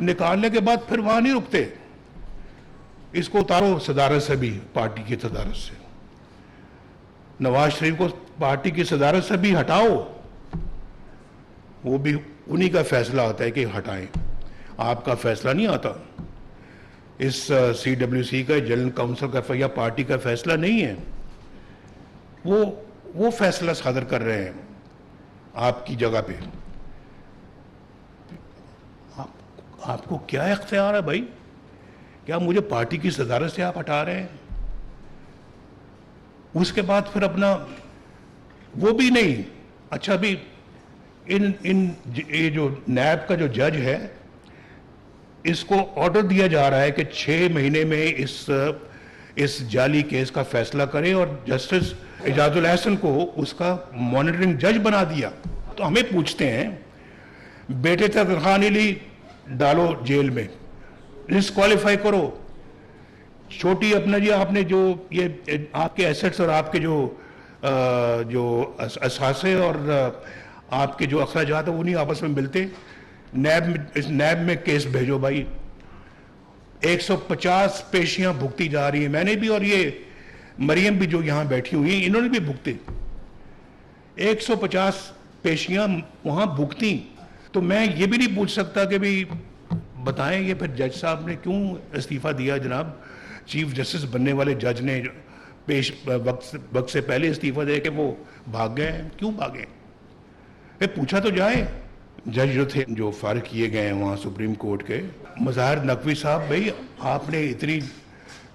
निकालने के बाद फिर वहां नहीं रुकते, इसको उतारो सदारत से भी, पार्टी की सदारत से, नवाज शरीफ को पार्टी की सदारत से भी हटाओ, वो भी उन्हीं का फैसला होता है कि हटाएं, आपका फैसला नहीं आता। इस CWC का, जनरल काउंसिल का या पार्टी का फैसला नहीं है, वो फैसला सादर कर रहे हैं आपकी जगह पे। आपको क्या इख्तियार है भाई? क्या मुझे पार्टी की सदारत से आप हटा रहे हैं? उसके बाद फिर अपना वो भी नहीं। अच्छा, अभी ये जो नैब का जो जज है, इसको ऑर्डर दिया जा रहा है कि 6 महीने में इस जाली केस का फैसला करें, और जस्टिस एजाजुल एहसन को उसका मॉनिटरिंग जज बना दिया। तो हमें पूछते हैं, बेटे तक तनख्वाह नहीं ली, डालो जेल में, डिस्क्वालीफाई करो। छोटी अपना जी, आपने जो ये आपके एसेट्स और आपके जो असासे और आपके जो अखराजात है वो नहीं आपस में मिलते, इस नैब में केस भेजो भाई। 150 पेशियां भुगती जा रही है, मैंने भी और ये मरियम भी जो यहां बैठी हुई, इन्होंने भी भुगते 150 पेशियां वहां भुगती। तो मैं ये भी नहीं पूछ सकता कि भाई बताएं ये फिर जज साहब ने क्यों इस्तीफा दिया, जनाब चीफ जस्टिस बनने वाले जज ने वक्त से पहले इस्तीफा दे के वो भाग गए, क्यों भागे? पूछा तो जाए। जज जो थे, जो फारिग किए गए हैं वहाँ सुप्रीम कोर्ट के, मज़ाहिर नकवी साहब, भाई आपने इतनी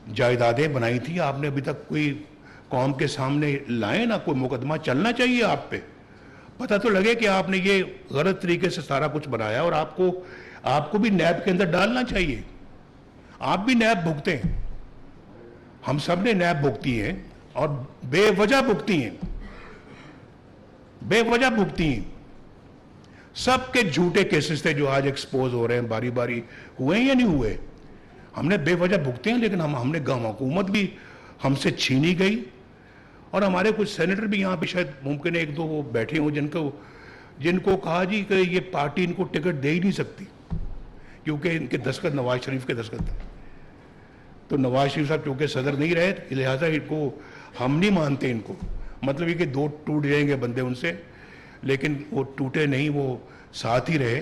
जायदादें बनाई थी, आपने अभी तक कोई कौम के सामने लाए ना, कोई मुकदमा चलना चाहिए आप पे, पता तो लगे कि आपने ये गलत तरीके से सारा कुछ बनाया, और आपको भी नैब के अंदर डालना चाहिए। आप भी नैब भुगते हैं, हम सब ने नैब भुगती है, और बेवजह भुगती हैं, बेवजह भुगती हैं। सबके झूठे केसेस थे जो आज एक्सपोज हो रहे हैं, बारी बारी हुए हैं या नहीं हुए, हमने बेवजह भुगते हैं। लेकिन हमने हुकूमत भी हमसे छीनी गई, और हमारे कुछ सेनेटर भी यहाँ पे शायद मुमकिन है 1-2 वो बैठे हों जिनको कहा जी कि ये पार्टी इनको टिकट दे ही नहीं सकती, क्योंकि इनके दस्तखत नवाज शरीफ के दस्तखत थे। तो नवाज शरीफ साहब चूंकि सदर नहीं रहे, लिहाजा इनको हम नहीं मानते। इनको मतलब ये कि 2 टूट जाएंगे बंदे उनसे, लेकिन वो टूटे नहीं, वो साथ ही रहे।